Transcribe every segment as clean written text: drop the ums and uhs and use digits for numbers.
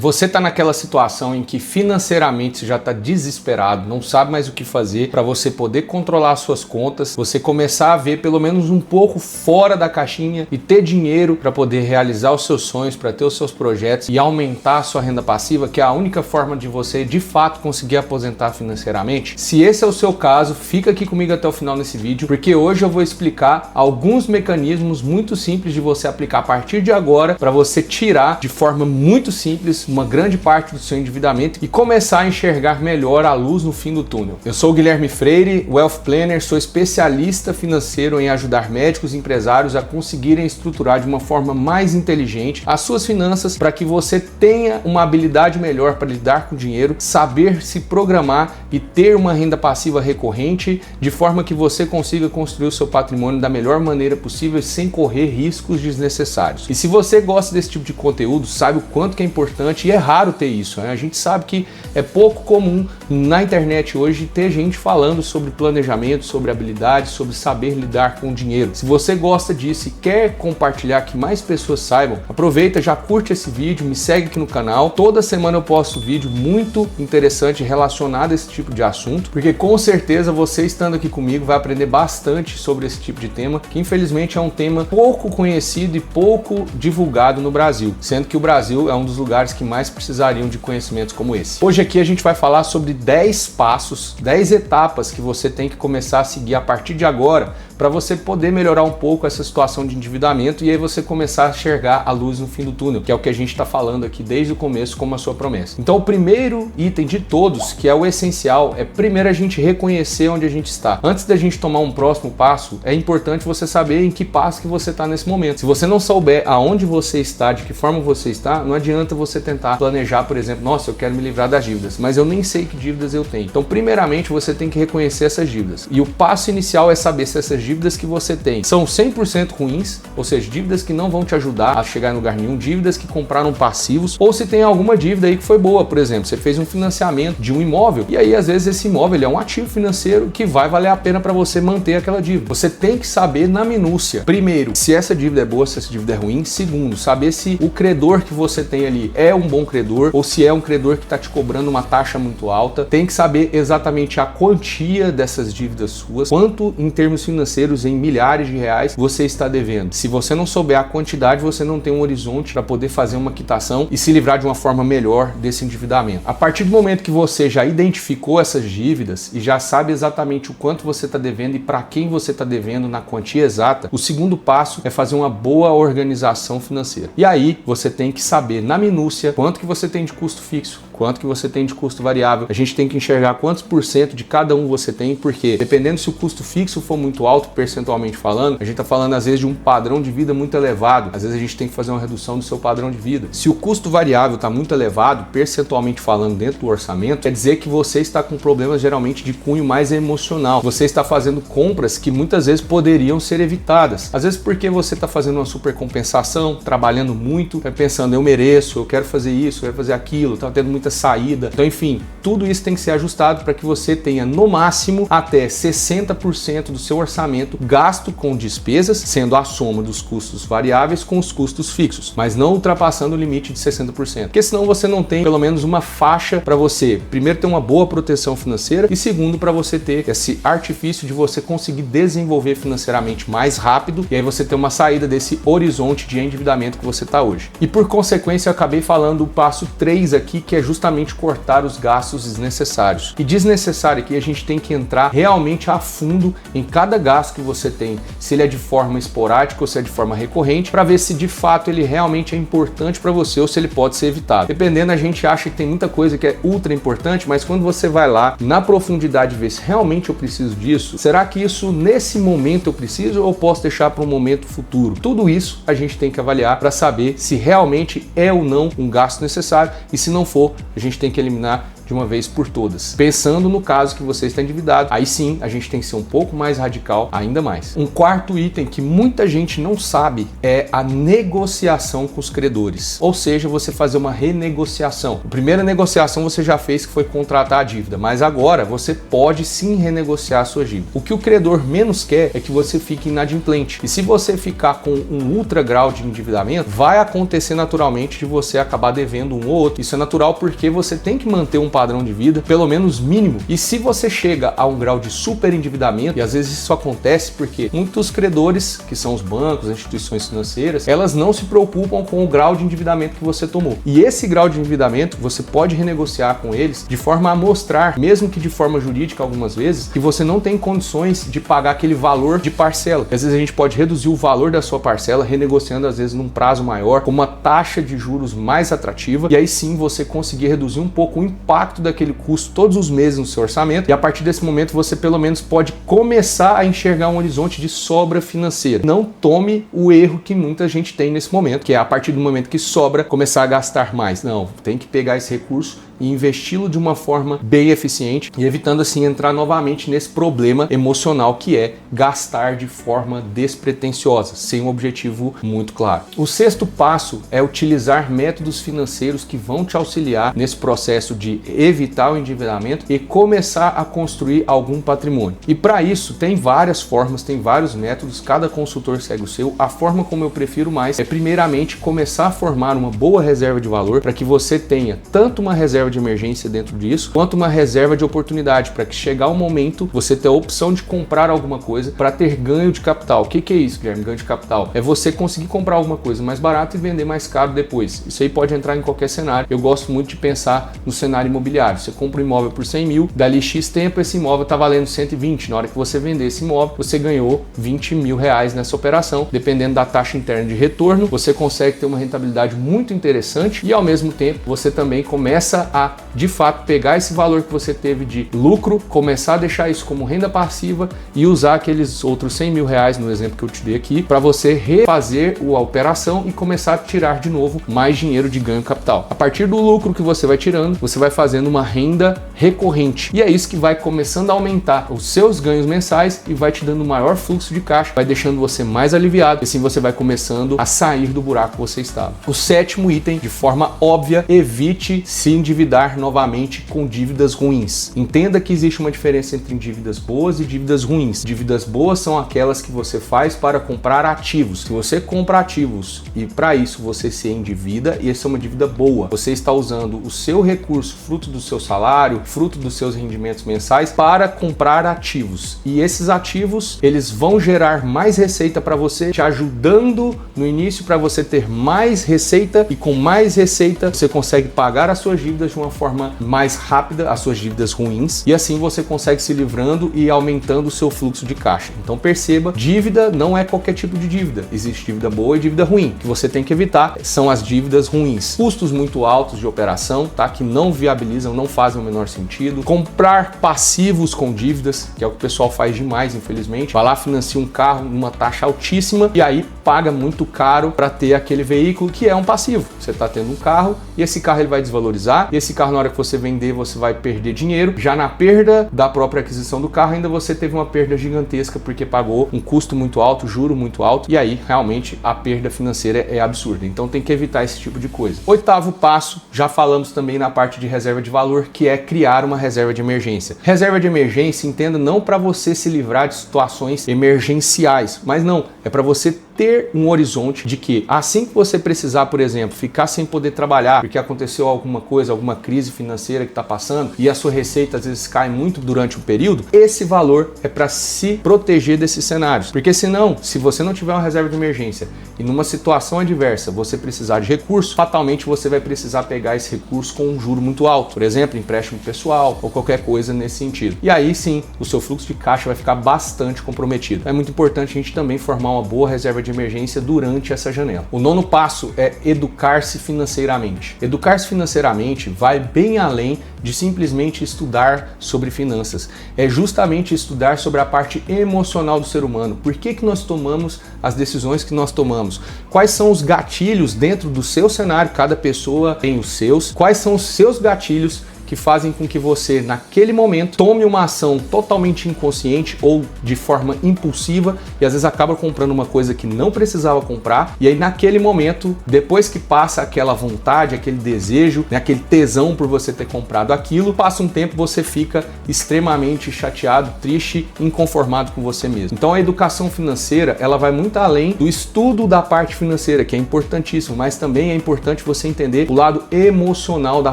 Você está naquela situação em que financeiramente você já está desesperado, não sabe mais o que fazer para você poder controlar as suas contas, você começar a ver pelo menos um pouco fora da caixinha e ter dinheiro para poder realizar os seus sonhos, para ter os seus projetos e aumentar a sua renda passiva, que é a única forma de você de fato conseguir aposentar financeiramente? Se esse é o seu caso, fica aqui comigo até o final nesse vídeo, porque hoje eu vou explicar alguns mecanismos muito simples de você aplicar a partir de agora para você tirar de forma muito simples uma grande parte do seu endividamento e começar a enxergar melhor a luz no fim do túnel. Eu sou o Guilherme Freire, Wealth Planner, sou especialista financeiro em ajudar médicos e empresários a conseguirem estruturar de uma forma mais inteligente as suas finanças para que você tenha uma habilidade melhor para lidar com o dinheiro, saber se programar e ter uma renda passiva recorrente de forma que você consiga construir o seu patrimônio da melhor maneira possível sem correr riscos desnecessários. E se você gosta desse tipo de conteúdo, sabe o quanto que é importante e é raro ter isso, né? A gente sabe que é pouco comum na internet hoje ter gente falando sobre planejamento, sobre habilidades, sobre saber lidar com o dinheiro. Se você gosta disso e quer compartilhar que mais pessoas saibam, aproveita, já curte esse vídeo, me segue aqui no canal. Toda semana eu posto vídeo muito interessante relacionado a esse tipo de assunto, porque com certeza você estando aqui comigo vai aprender bastante sobre esse tipo de tema, que infelizmente é um tema pouco conhecido e pouco divulgado no Brasil, sendo que o Brasil é um dos lugares que mais precisariam de conhecimentos como esse. Hoje aqui a gente vai falar sobre 10 passos, 10 etapas que você tem que começar a seguir a partir de agora para você poder melhorar um pouco essa situação de endividamento e aí você começar a enxergar a luz no fim do túnel, que é o que a gente está falando aqui desde o começo como a sua promessa. Então o primeiro item de todos, que é o essencial, é primeiro a gente reconhecer onde a gente está. Antes da gente tomar um próximo passo, é importante você saber em que passo que você está nesse momento. Se você não souber aonde você está, de que forma você está, não adianta você tentar planejar, por exemplo, nossa, eu quero me livrar das dívidas, mas eu nem sei que dívidas eu tenho. Então primeiramente você tem que reconhecer essas dívidas. E o passo inicial é saber se essas dívidas que você tem são 100% ruins, ou seja, dívidas que não vão te ajudar a chegar em lugar nenhum, dívidas que compraram passivos, ou se tem alguma dívida aí que foi boa, por exemplo, você fez um financiamento de um imóvel e aí às vezes esse imóvel é um ativo financeiro que vai valer a pena para você manter aquela dívida. Você tem que saber na minúcia, primeiro, se essa dívida é boa, se essa dívida é ruim, segundo, saber se o credor que você tem ali é um bom credor ou se é um credor que está te cobrando uma taxa muito alta. Tem que saber exatamente a quantia dessas dívidas suas, quanto em termos financeiros, em milhares de reais, você está devendo. Se você não souber a quantidade, você não tem um horizonte para poder fazer uma quitação e se livrar de uma forma melhor desse endividamento. A partir do momento que você já identificou essas dívidas e já sabe exatamente o quanto você está devendo e para quem você está devendo na quantia exata, o segundo passo é fazer uma boa organização financeira. E aí você tem que saber na minúcia quanto que você tem de custo fixo, quanto que você tem de custo variável. A gente tem que enxergar quantos por cento de cada um você tem, porque dependendo se o custo fixo for muito alto, percentualmente falando, a gente está falando às vezes de um padrão de vida muito elevado. Às vezes a gente tem que fazer uma redução do seu padrão de vida. Se o custo variável está muito elevado, percentualmente falando dentro do orçamento, quer dizer que você está com problemas geralmente de cunho mais emocional. Você está fazendo compras que muitas vezes poderiam ser evitadas. Às vezes porque você está fazendo uma supercompensação, trabalhando muito, pensando, eu mereço, eu quero fazer isso, eu quero fazer aquilo, está tendo muita saída. Então, enfim, tudo isso tem que ser ajustado para que você tenha no máximo até 60% do seu orçamento gasto com despesas, sendo a soma dos custos variáveis com os custos fixos, mas não ultrapassando o limite de 60%. Porque senão você não tem pelo menos uma faixa para você, primeiro, ter uma boa proteção financeira e segundo, para você ter esse artifício de você conseguir desenvolver financeiramente mais rápido e aí você ter uma saída desse horizonte de endividamento que você está hoje. E por consequência, eu acabei falando o passo 3 aqui, que é justamente cortar os gastos desnecessários. E desnecessário aqui a gente tem que entrar realmente a fundo em cada gasto que você tem, se ele é de forma esporádica ou se é de forma recorrente, para ver se de fato ele realmente é importante para você ou se ele pode ser evitado. Dependendo, a gente acha que tem muita coisa que é ultra importante, mas quando você vai lá na profundidade ver se realmente eu preciso disso, será que isso nesse momento eu preciso ou posso deixar para um momento futuro? Tudo isso a gente tem que avaliar para saber se realmente é ou não um gasto necessário e se não for, a gente tem que eliminar de uma vez por todas. Pensando no caso que você está endividado, aí sim a gente tem que ser um pouco mais radical, ainda mais. Um quarto item que muita gente não sabe é a negociação com os credores, ou seja, você fazer uma renegociação. A primeira negociação você já fez, que foi contratar a dívida, mas agora você pode sim renegociar a sua dívida. O que o credor menos quer é que você fique inadimplente, e se você ficar com um ultra grau de endividamento, vai acontecer naturalmente de você acabar devendo um ou outro. Isso é natural porque você tem que manter um padrão de vida pelo menos mínimo, e se você chega a um grau de super endividamento, e às vezes isso acontece porque muitos credores, que são os bancos, as instituições financeiras, elas não se preocupam com o grau de endividamento que você tomou, e esse grau de endividamento você pode renegociar com eles de forma a mostrar, mesmo que de forma jurídica algumas vezes, que você não tem condições de pagar aquele valor de parcela. Às vezes a gente pode reduzir o valor da sua parcela renegociando às vezes num prazo maior, com uma taxa de juros mais atrativa, e aí sim você conseguir reduzir um pouco o impacto daquele custo todos os meses no seu orçamento, e a partir desse momento você pelo menos pode começar a enxergar um horizonte de sobra financeira. Não tome o erro que muita gente tem nesse momento, que é a partir do momento que sobra começar a gastar mais. Não, tem que pegar esse recurso e investi-lo de uma forma bem eficiente, e evitando assim entrar novamente nesse problema emocional que é gastar de forma despretensiosa, sem um objetivo muito claro. O sexto passo é utilizar métodos financeiros que vão te auxiliar nesse processo de evitar o endividamento e começar a construir algum patrimônio. E para isso tem várias formas, tem vários métodos, cada consultor segue o seu. A forma como eu prefiro mais é primeiramente começar a formar uma boa reserva de valor para que você tenha tanto uma reserva de emergência dentro disso, quanto uma reserva de oportunidade, para que chegar o momento você ter a opção de comprar alguma coisa para ter ganho de capital. O que é isso, Guilherme? Ganho de capital é você conseguir comprar alguma coisa mais barata e vender mais caro depois. Isso aí pode entrar em qualquer cenário. Eu gosto muito de pensar no cenário imobiliário. Você compra um imóvel por 100 mil, dali X tempo esse imóvel está valendo 120. Na hora que você vender esse imóvel, você ganhou 20 mil reais nessa operação. Dependendo da taxa interna de retorno, você consegue ter uma rentabilidade muito interessante, e ao mesmo tempo você também começa a de fato pegar esse valor que você teve de lucro, começar a deixar isso como renda passiva e usar aqueles outros 100 mil reais no exemplo que eu te dei aqui para você refazer a operação e começar a tirar de novo mais dinheiro de ganho capital. A partir do lucro que você vai tirando, você vai fazendo uma renda recorrente, e é isso que vai começando a aumentar os seus ganhos mensais e vai te dando maior fluxo de caixa, vai deixando você mais aliviado, e assim você vai começando a sair do buraco que você estava. O sétimo item, de forma óbvia, evite se endividar novamente com dívidas ruins. Entenda que existe uma diferença entre dívidas boas e dívidas ruins. Dívidas boas são aquelas que você faz para comprar ativos. Se você compra ativos e para isso você se endivida, e essa é uma dívida boa, você está usando o seu recurso, fruto do seu salário, fruto dos seus rendimentos mensais, para comprar ativos. E esses ativos, eles vão gerar mais receita para você, te ajudando no início para você ter mais receita, e com mais receita você consegue pagar as suas dívidas de uma forma mais rápida, as suas dívidas ruins, e assim você consegue se livrando e aumentando o seu fluxo de caixa. Então perceba, dívida não é qualquer tipo de dívida. Existe dívida boa e dívida ruim. O que você tem que evitar são as dívidas ruins. Custos muito altos de operação, tá? Que não viabilizam, não fazem o menor sentido. Comprar passivos com dívidas, que é o que o pessoal faz demais, infelizmente. Vai lá, financia um carro numa taxa altíssima e aí paga muito caro para ter aquele veículo que é um passivo. Você está tendo um carro e esse carro ele vai desvalorizar, e esse carro, na hora que você vender, você vai perder dinheiro. Já na perda da própria aquisição do carro, ainda você teve uma perda gigantesca porque pagou um custo muito alto, juro muito alto, e aí realmente a perda financeira é absurda. Então tem que evitar esse tipo de coisa. Oitavo passo, já falamos também na parte de reserva de valor, que é criar uma reserva de emergência. Reserva de emergência, entenda, não para você se livrar de situações emergenciais, mas não, é para você ter um horizonte de que assim que você precisar, por exemplo, ficar sem poder trabalhar porque aconteceu alguma coisa, alguma crise financeira que está passando e a sua receita às vezes cai muito durante o período, esse valor é para se proteger desses cenários. Porque senão, se você não tiver uma reserva de emergência e numa situação adversa você precisar de recurso, fatalmente você vai precisar pegar esse recurso com um juro muito alto, por exemplo, empréstimo pessoal ou qualquer coisa nesse sentido. E aí sim, o seu fluxo de caixa vai ficar bastante comprometido. É muito importante a gente também formar uma boa reserva de emergência durante essa janela. O nono passo é educar-se financeiramente. Educar-se financeiramente vai bem além de simplesmente estudar sobre finanças. É justamente estudar sobre a parte emocional do ser humano. Por que nós tomamos as decisões que nós tomamos? Quais são os gatilhos dentro do seu cenário? Cada pessoa tem os seus. Quais são os seus gatilhos que fazem com que você, naquele momento, tome uma ação totalmente inconsciente ou de forma impulsiva e às vezes acaba comprando uma coisa que não precisava comprar. E aí, naquele momento, depois que passa aquela vontade, aquele desejo, né, aquele tesão por você ter comprado aquilo, passa um tempo, você fica extremamente chateado, triste, inconformado com você mesmo. Então a educação financeira, ela vai muito além do estudo da parte financeira, que é importantíssimo, mas também é importante você entender o lado emocional da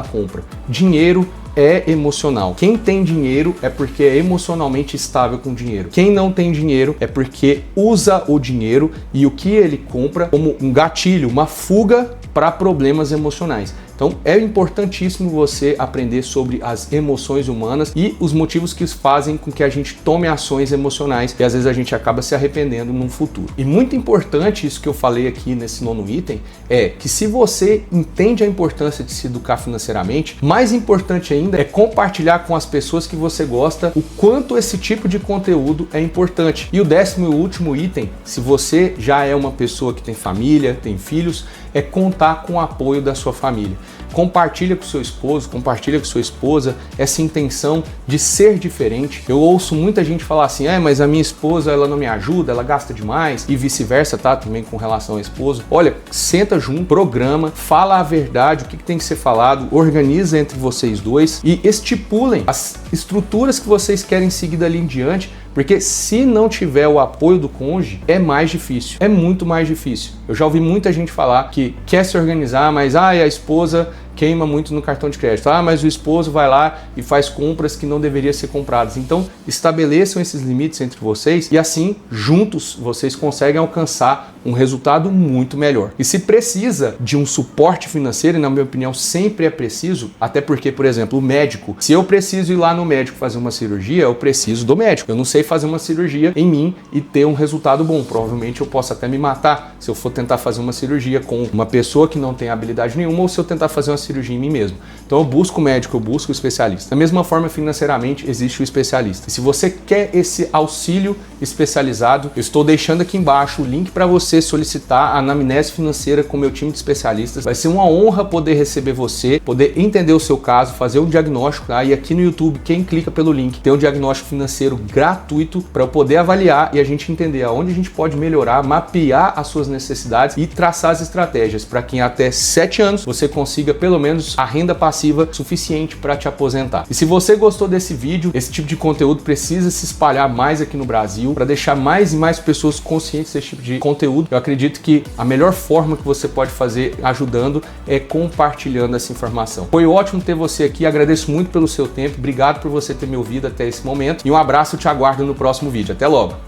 compra. Dinheiro é emocional. Quem tem dinheiro é porque é emocionalmente estável com dinheiro. Quem não tem dinheiro é porque usa o dinheiro e o que ele compra como um gatilho, uma fuga para problemas emocionais. Então é importantíssimo você aprender sobre as emoções humanas e os motivos que fazem com que a gente tome ações emocionais e às vezes a gente acaba se arrependendo no futuro. E muito importante isso que eu falei aqui nesse 9º item é que se você entende a importância de se educar financeiramente, mais importante ainda é compartilhar com as pessoas que você gosta o quanto esse tipo de conteúdo é importante. E o 10º e último item, se você já é uma pessoa que tem família, tem filhos, é contar com o apoio da sua família. Compartilha com seu esposo, compartilha com sua esposa essa intenção de ser diferente. Eu ouço muita gente falar assim, mas a minha esposa ela não me ajuda, ela gasta demais e vice-versa, tá? Também com relação ao esposo. Olha, senta junto, programa, fala a verdade, o que tem que ser falado, organiza entre vocês dois e estipulem as estruturas que vocês querem seguir dali em diante. Porque se não tiver o apoio do cônjuge, é mais difícil, é muito mais difícil. Eu já ouvi muita gente falar que quer se organizar, mas a esposa queima muito no cartão de crédito. Mas o esposo vai lá e faz compras que não deveriam ser compradas. Então, estabeleçam esses limites entre vocês e assim, juntos, vocês conseguem alcançar um resultado muito melhor. E se precisa de um suporte financeiro, e na minha opinião sempre é preciso, até porque, por exemplo, o médico, se eu preciso ir lá no médico fazer uma cirurgia, eu preciso do médico. Eu não sei fazer uma cirurgia em mim e ter um resultado bom. Provavelmente eu posso até me matar se eu for tentar fazer uma cirurgia com uma pessoa que não tem habilidade nenhuma ou se eu tentar fazer uma cirurgia em mim mesmo. Então eu busco o médico, eu busco o especialista. Da mesma forma, financeiramente, existe o especialista. E se você quer esse auxílio especializado, eu estou deixando aqui embaixo o link para você solicitar a anamnese financeira com o meu time de especialistas. Vai ser uma honra poder receber você, poder entender o seu caso, fazer um diagnóstico, tá? E aqui no YouTube, quem clica pelo link, tem um diagnóstico financeiro gratuito para eu poder avaliar e a gente entender aonde a gente pode melhorar, mapear as suas necessidades e traçar as estratégias para que em até 7 anos você consiga pelo menos a renda passiva suficiente para te aposentar. E se você gostou desse vídeo, esse tipo de conteúdo precisa se espalhar mais aqui no Brasil para deixar mais e mais pessoas conscientes desse tipo de conteúdo. Eu acredito que a melhor forma que você pode fazer ajudando é compartilhando essa informação. Foi ótimo ter você aqui, agradeço muito pelo seu tempo, obrigado por você ter me ouvido até esse momento e um abraço, te aguardo no próximo vídeo. Até logo!